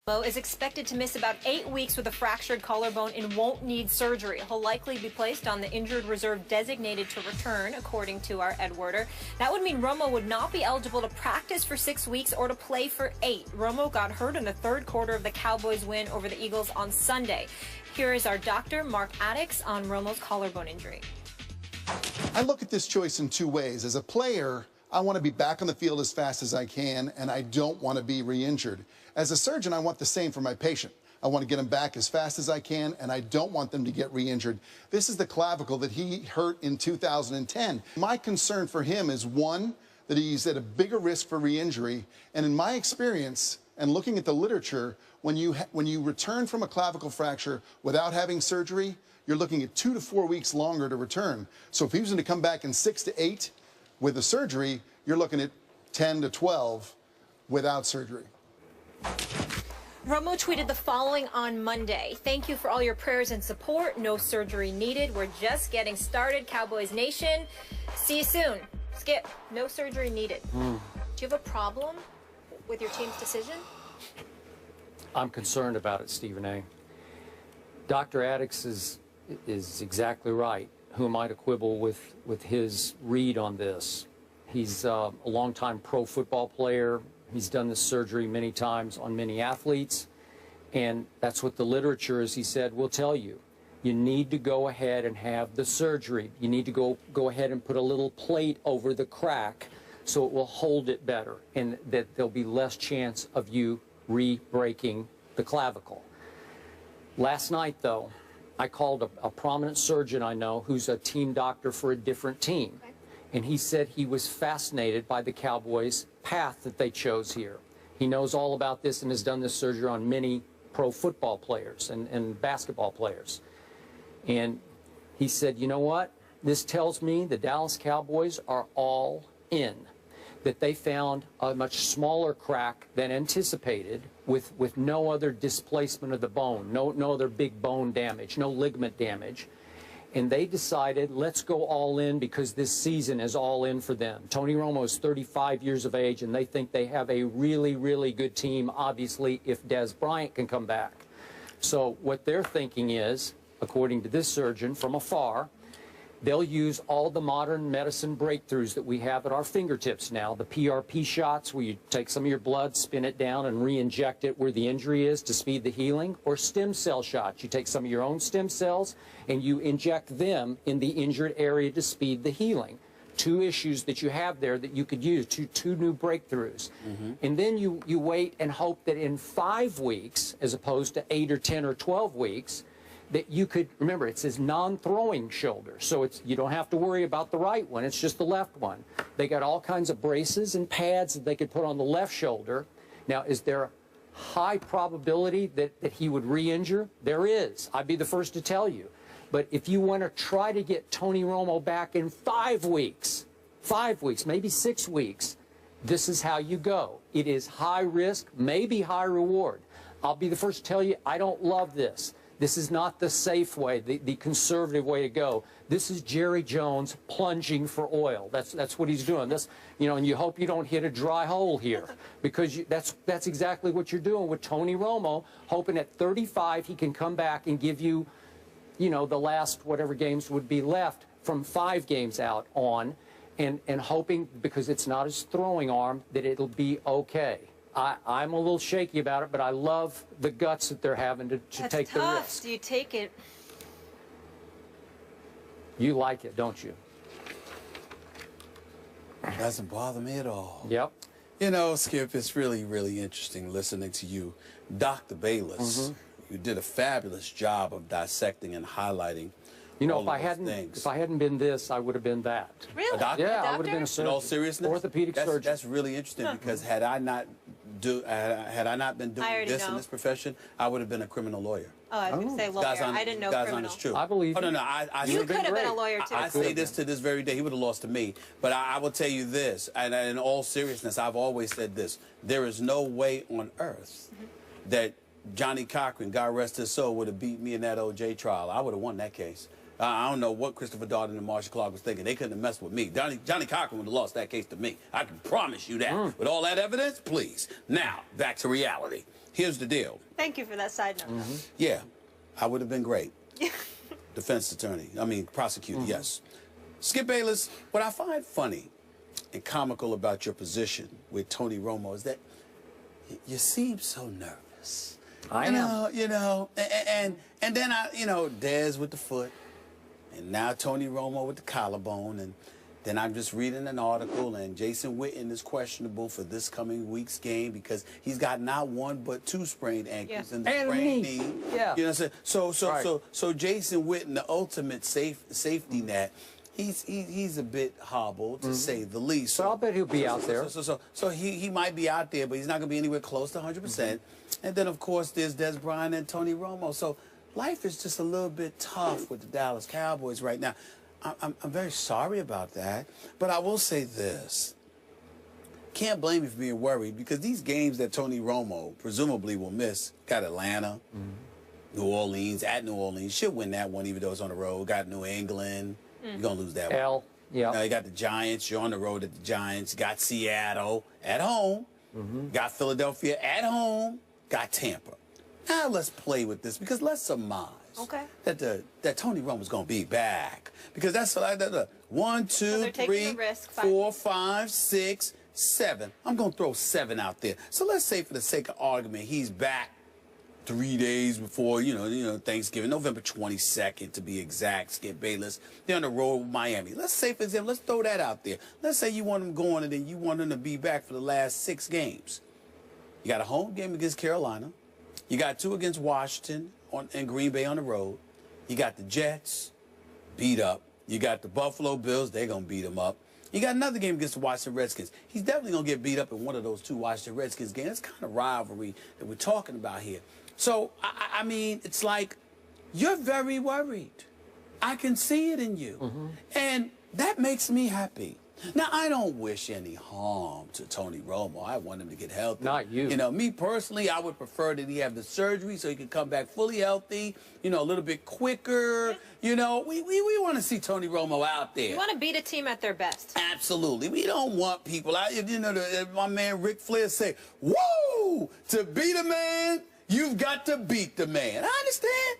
Romo is expected to miss about 8 weeks with a fractured collarbone and won't need surgery. He'll likely be placed on the injured reserve designated to return, according to our Ed Werder. That would mean Romo would not be eligible to practice for 6 weeks or to play for 8. Romo got hurt in the third quarter of the Cowboys' win over the Eagles on Sunday. Here is our doctor, Mark Addix, on Romo's collarbone injury. I look at this choice in two ways. As a player, I want to be back on the field as fast as I can, and I don't want to be re-injured. As a surgeon, I want the same for my patient. I want to get him back as fast as I can, and I don't want them to get re-injured. This is the clavicle that he hurt in 2010. My concern for him is, one, that he's at a bigger risk for re-injury, and in my experience, and looking at the literature, when you return from a clavicle fracture without having surgery, you're looking at 2 to 4 weeks longer to return. So if he was going to come back in 6 to 8 with a surgery, you're looking at 10 to 12 without surgery. Romo tweeted the following on Monday. "Thank you for all your prayers and support. No surgery needed. We're just getting started. Cowboys Nation. See you soon." Skip, no surgery needed. Do you have a problem with your team's decision? I'm concerned about it, Stephen A. Dr. Addix is exactly right. Who am I to quibble with his read on this? He's a longtime pro football player. He's done this surgery many times on many athletes, and that's what the literature, as he said, will tell you. You need to go ahead and have the surgery. You need to go ahead and put a little plate over the crack so it will hold it better, and that there'll be less chance of you re-breaking the clavicle. Last night, though, I called a prominent surgeon I know who's a team doctor for a different team. Okay. And he said he was fascinated by the Cowboys' path that they chose here. He knows all about this and has done this surgery on many pro football players and basketball players. And he said, you know what? This tells me the Dallas Cowboys are all in, that they found a much smaller crack than anticipated with no other displacement of the bone, no other big bone damage, no ligament damage. And they decided, let's go all in because this season is all in for them. Tony Romo is 35 years of age, and they think they have a really, really good team, obviously, if Dez Bryant can come back. So what they're thinking is, according to this surgeon from afar, they'll use all the modern medicine breakthroughs that we have at our fingertips now, the PRP shots where you take some of your blood, spin it down, and re-inject it where the injury is to speed the healing, or stem cell shots. You take some of your own stem cells and you inject them in the injured area to speed the healing. Two issues that you have there that you could use, two new breakthroughs. And then you wait and hope that in 5 weeks, as opposed to 8 or 10 or 12 weeks, that you could, remember, it says non-throwing shoulder, so you don't have to worry about the right one, it's just the left one. They got all kinds of braces and pads that they could put on the left shoulder. Now, is there a high probability that he would re-injure? There is. I'd be the first to tell you. But if you want to try to get Tony Romo back in 5 weeks, maybe 6 weeks, this is how you go. It is high risk, maybe high reward. I'll be the first to tell you, I don't love this. This is not the safe way, the conservative way to go. This is Jerry Jones plunging for oil. That's what he's doing. That's, you know, and you hope you don't hit a dry hole here, because that's exactly what you're doing with Tony Romo, hoping at 35 he can come back and give you, you know, the last whatever games would be left from 5 games out on, and hoping, because it's not his throwing arm, that it'll be okay. I'm a little shaky about it, but I love the guts that they're having to take the risk. Do you take it? You like it, don't you? It doesn't bother me at all. Yep. You know, Skip, it's really, really interesting listening to you. Dr. Bayless, you did a fabulous job of dissecting and highlighting. You know, if I hadn't been this, I would have been that. Really? A doctor? Yeah, I would have been a surgeon. In all seriousness, orthopedic surgeon. That's really interesting, because had I not been doing this in this profession, I would have been a criminal lawyer. Oh, I was going to say lawyer. I didn't know criminal. It's true. I believe you. Oh, no, you could have been a lawyer, too. I say this to this very day. He would have lost to me. But I will tell you this, and in all seriousness, I've always said this. There is no way on earth that Johnny Cochran, God rest his soul, would have beat me in that O.J. trial. I would have won that case. I don't know what Christopher Darden and Marshall Clark was thinking. They couldn't have messed with me. Johnny Cochran would have lost that case to me. I can promise you that. With all that evidence, please. Now, back to reality. here's the deal. Thank you for that side note. Yeah, I would have been great. Defense attorney, prosecutor, yes. Skip Bayless, what I find funny and comical about your position with Tony Romo is that you seem so nervous. I am. You know, and then Dez with the foot, and now Tony Romo with the collarbone, and then I'm just reading an article, and Jason Witten is questionable for this coming week's game because he's got not one but two sprained ankles and the sprained knee. Yeah. You know what I'm saying? So Jason Witten, the ultimate safety net, he's a bit hobbled to say the least. So I'll bet he'll be out there. So he might be out there, but he's not going to be anywhere close to 100%. And then, of course, there's Des Bryant and Tony Romo. So life is just a little bit tough with the Dallas Cowboys right now. I'm very sorry about that. But I will say this. Can't blame you for being worried because these games that Tony Romo presumably will miss, got Atlanta, New Orleans, at New Orleans. Should win that one even though it's on the road. Got New England. You're going to lose that one. Yeah. You got the Giants. You're on the road at the Giants. Got Seattle at home. Got Philadelphia at home. Got Tampa. Now let's play with this because let's surmise that Tony Romo's going to be back because that's like that. 1, 2, 3, 4, 5, 6, 7. I'm going to throw 7 out there. So let's say for the sake of argument, he's back 3 days before, Thanksgiving, November 22nd to be exact, Skip Bayless. They're on the road with Miami. Let's say, for example, let's throw that out there. Let's say you want him going and then you want him to be back for the last 6 games. You got a home game against Carolina. You got 2 against Washington and Green Bay on the road. You got the Jets beat up. You got the Buffalo Bills. They're going to beat him up. You got another game against the Washington Redskins. He's definitely going to get beat up in one of those 2 Washington Redskins games. That's kind of rivalry that we're talking about here. So, I mean, it's like you're very worried. I can see it in you. And that makes me happy. Now, I don't wish any harm to Tony Romo. I want him to get healthy. Not you. Me personally, I would prefer that he have the surgery so he can come back fully healthy, a little bit quicker. We want to see Tony Romo out there. You want to beat a team at their best. Absolutely. We don't want people. My man Ric Flair say, woo! To beat a man, you've got to beat the man. I understand.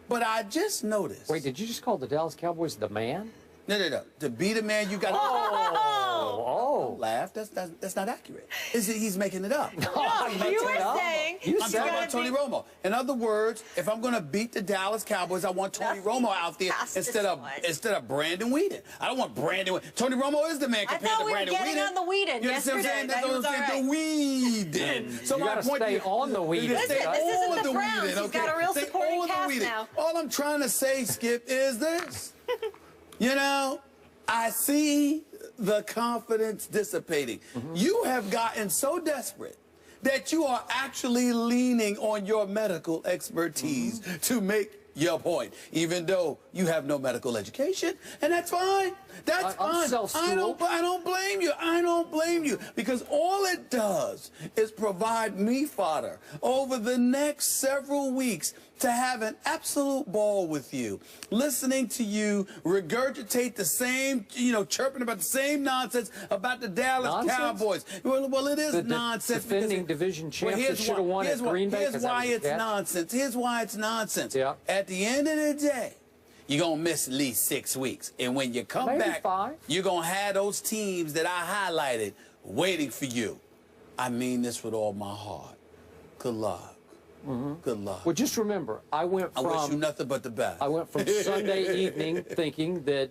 But I just noticed. Wait, did you just call the Dallas Cowboys the man? No. To beat a man, you got to... Don't laugh. That's not accurate. He's making it up. No, you were saying... I'm talking about Tony Romo. In other words, if I'm going to beat the Dallas Cowboys, I want Tony Romo out there instead of Brandon Weeden. I don't want Brandon Weeden. Tony Romo is the man compared to Brandon Weeden. I thought we were getting on the Weeden yesterday. That's what I'm saying. The Weeden. So you got to stay on the Weeden. Listen, this isn't the Browns. He's got a real supporting cast now. All I'm trying to say, Skip, is this. I see the confidence dissipating. You have gotten so desperate that you are actually leaning on your medical expertise to make your point, even though you have no medical education, and that's fine. That's fine. I don't blame you. I don't blame you because all it does is provide me fodder over the next several weeks to have an absolute ball with you, listening to you regurgitate the same, chirping about the same nonsense about the Dallas Cowboys. Well, it is nonsense. Defending division champions should have won at Green Bay. Here's why it's nonsense. Here's why it's nonsense. Yeah. At the end of the day, you're going to miss at least 6 weeks. And when you come back, you're going to have those teams that I highlighted waiting for you. I mean this with all my heart. Good luck. Good luck. Well, just remember, I wish you nothing but the best. I went from Sunday evening thinking that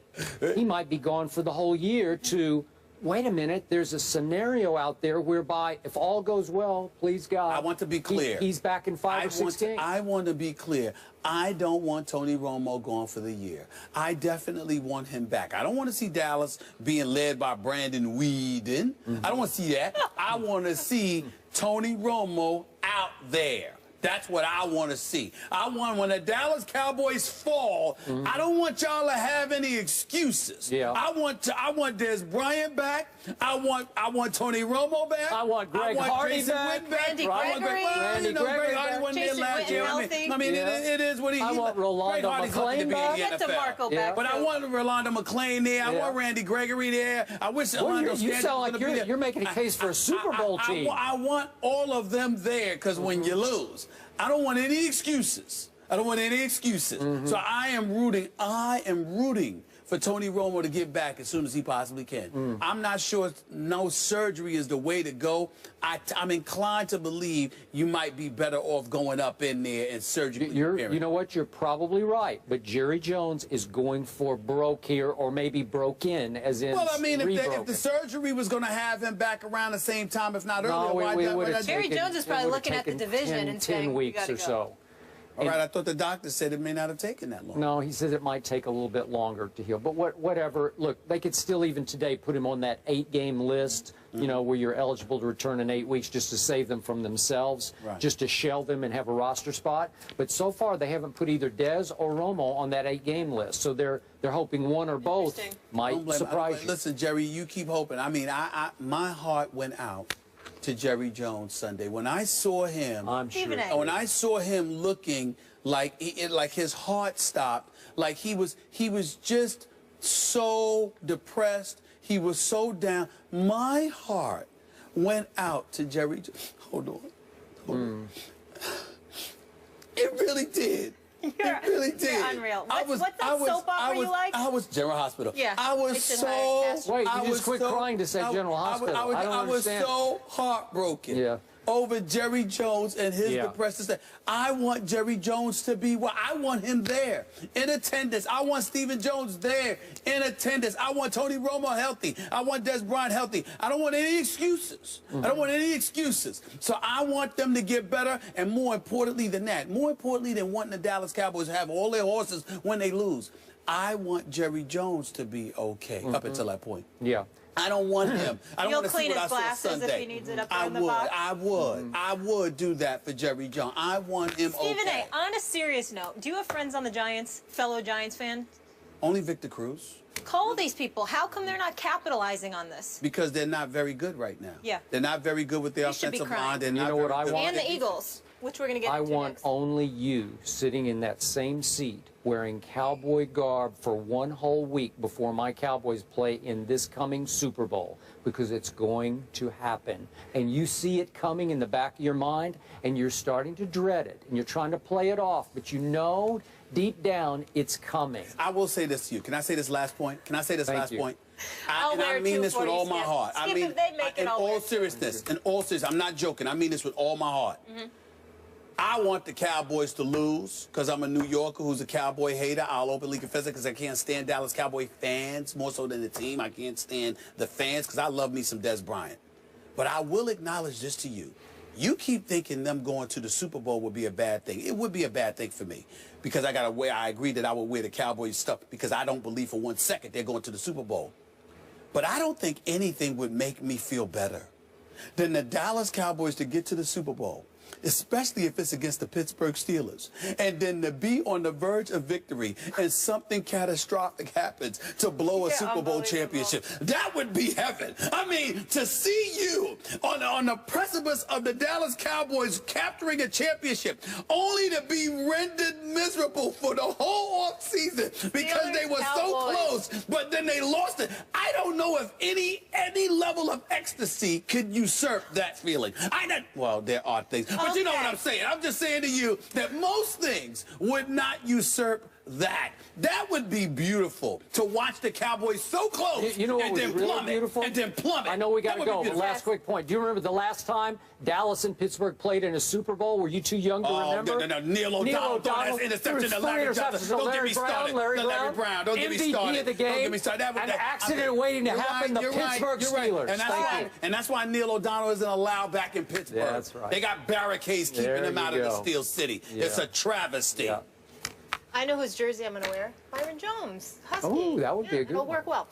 he might be gone for the whole year to, wait a minute, there's a scenario out there whereby if all goes well, please God. I want to be clear. He's back in 5 or 6 games. I want to be clear. I don't want Tony Romo gone for the year. I definitely want him back. I don't want to see Dallas being led by Brandon Weeden. I don't want to see that. I want to see Tony Romo out there. That's what I want to see. I want when the Dallas Cowboys fall, I don't want y'all to have any excuses. Yeah. I want Des Bryant back. I want Tony Romo back. I want Greg Hardy Jason back. Witten back. Randy Gregory. Greg Hardy wasn't there you. healthy. I mean, it is what he. I want Rolando McClain back. Get DeMarco back. But I want Rolando McClain there. I want Randy Gregory there. I wish Orlando. You sound like you're making a case for a Super Bowl team. I want all of them there because when you lose, I don't want any excuses. I don't want any excuses. So I am rooting for Tony Romo to get back as soon as he possibly can. I'm not sure no surgery is the way to go. I'm inclined to believe you might be better off going up in there and surgery. You know what? You're probably right. But Jerry Jones is going for broke here, or maybe broke in, as in. Well, I mean, if the surgery was going to have him back around the same time, if not earlier, Jerry Jones is probably looking at the division and saying 10 weeks or so. All right, I thought the doctor said it may not have taken that long. No, he said it might take a little bit longer to heal. But whatever. Look, they could still even today put him on that 8-game list, you know, where you're eligible to return in 8 weeks just to save them from themselves, just to shell them and have a roster spot. But so far, they haven't put either Dez or Romo on that 8-game list. So they're hoping one or both might surprise you. Listen, Jerry, you keep hoping. I mean, my heart went out to Jerry Jones Sunday when I saw him. I'm sure. When I saw him looking like his heart stopped, like he was just so depressed. He was so down. My heart went out to Jerry. Hold on. It really did. It really did. You're unreal. What's that soap opera you like? I was General Hospital. Yeah. I was so. Wait, you just quit crying to say General Hospital. I was so heartbroken over Jerry Jones and his depressed state. I want Jerry Jones to be I want him there in attendance. I want Stephen Jones there in attendance. I want Tony Romo healthy. I want Des Bryant healthy. I don't want any excuses. I don't want any excuses. So I want them to get better, and more importantly than that, more importantly than wanting the Dallas Cowboys to have all their horses when they lose, I want Jerry Jones to be okay up until that point. Yeah. I don't want him. I don't want to see what I saw Sunday. If he needs it up there in the box. I would do that for Jerry Jones. I want him Stephen A., on a serious note, do you have friends on the Giants, fellow Giants fan? Only Victor Cruz. Call these people. How come they're not capitalizing on this? Because they're not very good right now. Yeah. They're not very good with their offensive line. They're not very good. And the Eagles, which we're going to get into I want next. only you sitting in that same seat wearing cowboy garb for one whole week before my Cowboys play in this coming Super Bowl, because it's going to happen. And you see it coming in the back of your mind, and you're starting to dread it, and you're trying to play it off, but you know deep down it's coming. I will say this to you. Can I say this last point? Can I say this last point? I mean this with all my heart. I mean, in all seriousness, I'm not joking. I mean this with all my heart. I want the Cowboys to lose because I'm a New Yorker who's a Cowboy hater. I'll openly confess it because I can't stand Dallas Cowboy fans more so than the team. I can't stand the fans because I love me some Des Bryant. But I will acknowledge this to you. You keep thinking them going to the Super Bowl would be a bad thing. It would be a bad thing for me because I agree that I would wear the Cowboys stuff because I don't believe for 1 second they're going to the Super Bowl. But I don't think anything would make me feel better than the Dallas Cowboys to get to the Super Bowl, especially if it's against the Pittsburgh Steelers, and then to be on the verge of victory and something catastrophic happens to blow a Super Bowl championship. That would be heaven. I mean, to see you on the precipice of the Dallas Cowboys capturing a championship only to be rendered miserable for the whole offseason because they were so close, but then they lost it. I don't know if any level of ecstasy could usurp that feeling. Well, there are things. But you know what I'm saying. I'm just saying to you that most things would not usurp that. That would be beautiful to watch the Cowboys so close you know what and then really plummet beautiful? and then plummet. I know we got to go, but last quick point. Do you remember the last time Dallas and Pittsburgh played in a Super Bowl? Were you too young to remember? No. Neil O'Donnell interception to Larry Johnson. Don't get me started. Larry Brown. Don't get me started. MVP of the game. Don't get me started. An accident waiting to happen. The Pittsburgh Steelers. And that's why Neil O'Donnell isn't allowed back in Pittsburgh. Yeah, that's right. They got barricades keeping him out of the Steel City. Yeah. It's a travesty. Yeah. I know whose jersey I'm going to wear. Byron Jones. Husky. Oh, that would be a good It'll one. work well.